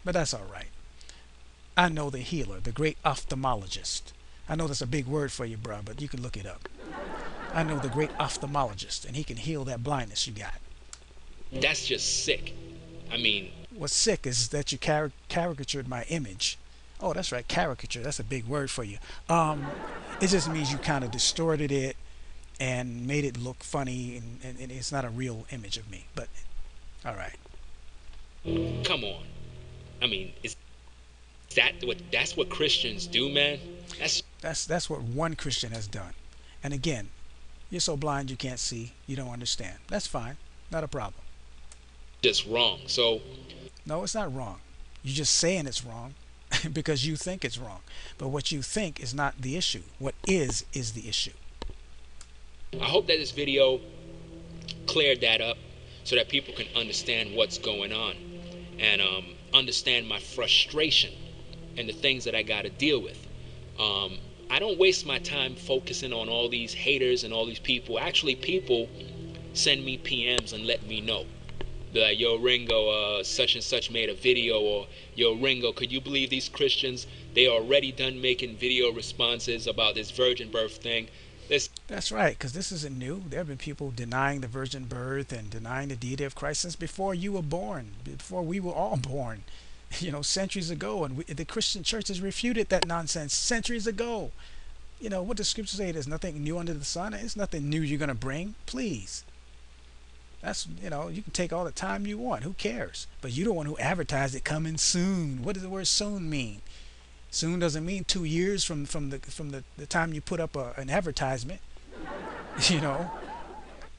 But that's all right. I know the healer, the great ophthalmologist. I know that's a big word for you, bro, but you can look it up. I know the great ophthalmologist, and he can heal that blindness you got. That's just sick. I mean... What's sick is that you caricatured my image. Oh, that's right, caricature. That's a big word for you. It just means you kind of distorted it and made it look funny, and it's not a real image of me. But all right. Come on. I mean, that's what Christians do, man? That's what one Christian has done. And again, you're so blind you can't see, you don't understand. That's fine. Not a problem. Just wrong. So no, it's not wrong. You're just saying it's wrong because you think it's wrong. But what you think is not the issue. What is the issue. I hope that this video cleared that up so that people can understand what's going on and understand my frustration and the things that I got to deal with. I don't waste my time focusing on all these haters and all these people. Actually, people send me PMs and let me know. Be like, yo, Ringo, such and such made a video, or yo, Ringo, could you believe these Christians? They already done making video responses about this virgin birth thing. This That's right, because this isn't new. There have been people denying the virgin birth and denying the deity of Christ since before you were born, before we were all born, centuries ago. And the Christian church has refuted that nonsense centuries ago. What does Scripture say? There's nothing new under the sun. It's nothing new you're going to bring. Please. That's, you can take all the time you want. Who cares? But you're the one who advertised it coming soon. What does the word soon mean? Soon doesn't mean 2 years from the time you put up an advertisement.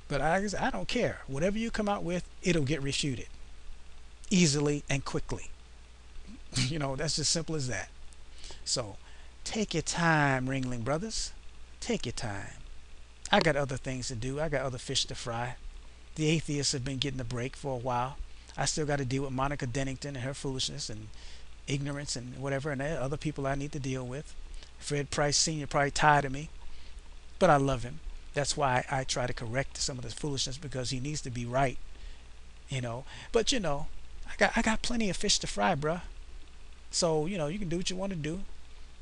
But I don't care. Whatever you come out with, it'll get refuted easily and quickly. That's just simple as that. So take your time, Ringling brothers. Take your time. I got other things to do. I got other fish to fry. The atheists have been getting a break for a while. I still got to deal with Monica Dennington and her foolishness and ignorance and whatever, and there are other people I need to deal with. Fred Price Sr. probably tired of me, but I love him. That's why I try to correct some of this foolishness, because he needs to be right. But I got plenty of fish to fry, bruh. So you can do what you want to do,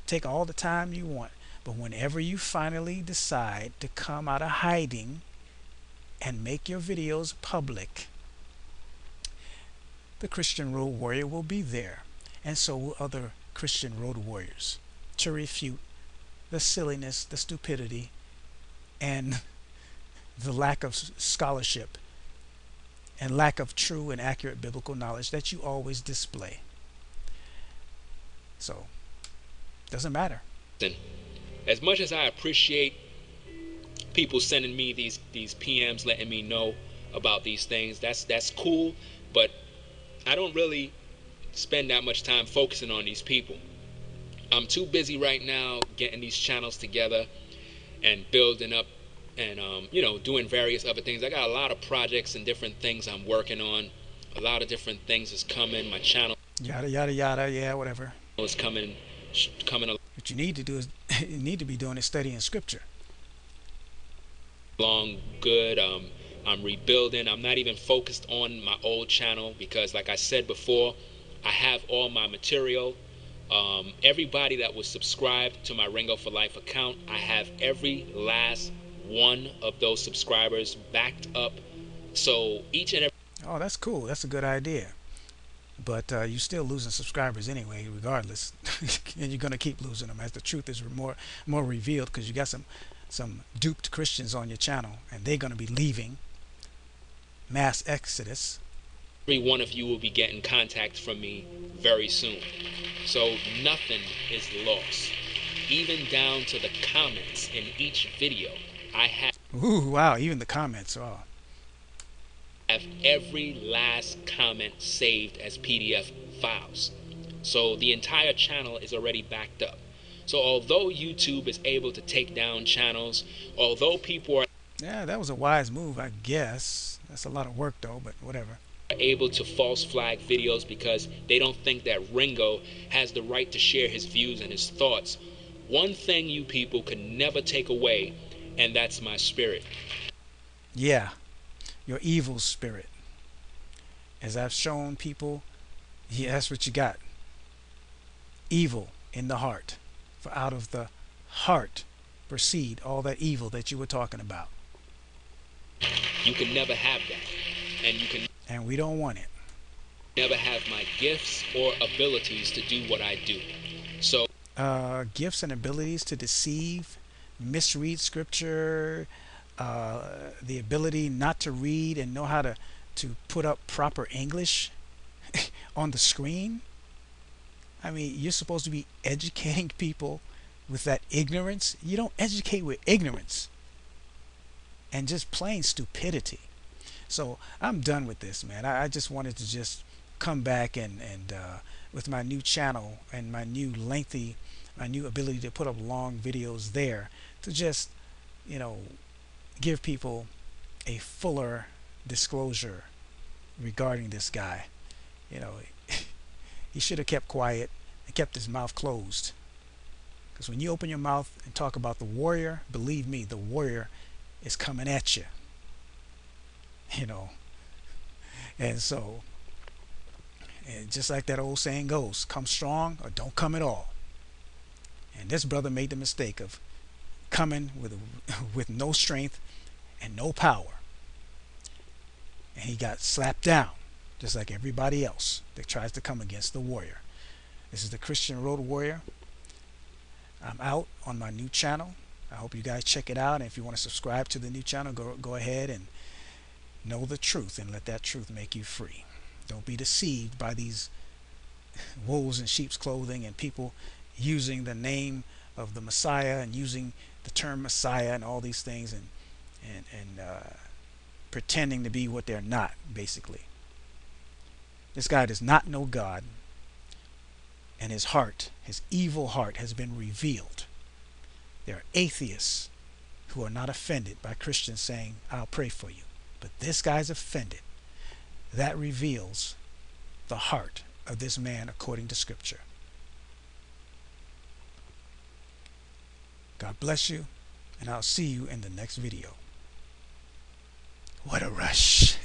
take all the time you want, but whenever you finally decide to come out of hiding and make your videos public, the Christian Road Warrior will be there, and so will other Christian Road Warriors, to refute the silliness, the stupidity, and the lack of scholarship and lack of true and accurate biblical knowledge that you always display. So, doesn't matter. As much as I appreciate people sending me these PMs, letting me know about these things, that's cool, but I don't really spend that much time focusing on these people. I'm too busy right now getting these channels together and building up and doing various other things. I got a lot of projects and different things I'm working on. A lot of different things is coming. My channel Yada yada yada, yeah, whatever. is coming. What you need to do is you need to be doing is studying Scripture. Along good. I'm rebuilding. I'm not even focused on my old channel because, like I said before, I have all my material. Everybody that was subscribed to my Ringo4Life account, I have every last one of those subscribers backed up. So each and every... Oh, that's cool. That's a good idea. But you're still losing subscribers anyway, regardless. And you're going to keep losing them as the truth is more revealed, because you got some duped Christians on your channel, and they're going to be leaving. Mass exodus. Every one of you will be getting contact from me very soon. So nothing is lost. Even down to the comments in each video. I have... Ooh, wow, even the comments. Oh. Have every last comment saved as PDF files. So the entire channel is already backed up. So although YouTube is able to take down channels, although people are... Yeah, that was a wise move, I guess. That's a lot of work though, but whatever. Able to false flag videos because they don't think that Ringo has the right to share his views and his thoughts. One thing you people can never take away, and that's my spirit. Yeah, your evil spirit. As I've shown people, yeah, that's what you got. Evil in the heart. For out of the heart proceed all that evil that you were talking about. You can never have that. And you can... And we don't want it. Never have my gifts or abilities to do what I do. So gifts and abilities to deceive, misread Scripture, the ability not to read and know how to put up proper English on the screen. I mean, you're supposed to be educating people with that ignorance. You don't educate with ignorance and just plain stupidity. So I'm done with this, man. I just wanted to just come back and with my new channel and my new ability to put up long videos there, to just, give people a fuller disclosure regarding this guy. He should have kept quiet and kept his mouth closed. Because when you open your mouth and talk about the warrior, believe me, the warrior is coming at you. And so, and just like that old saying goes, come strong or don't come at all. And this brother made the mistake of coming with with no strength and no power, and he got slapped down just like everybody else that tries to come against the warrior. This is the Christian Road Warrior. I'm out on my new channel. I hope you guys check it out, and if you want to subscribe to the new channel, go ahead and know the truth and let that truth make you free. Don't be deceived by these wolves in sheep's clothing and people using the name of the Messiah and using the term Messiah and all these things, and pretending to be what they're not. Basically, this guy does not know God, and his heart, his evil heart, has been revealed. There are atheists who are not offended by Christians saying, I'll pray for you, but this guy's offended. That reveals the heart of this man according to Scripture. God bless you, and I'll see you in the next video. What a rush.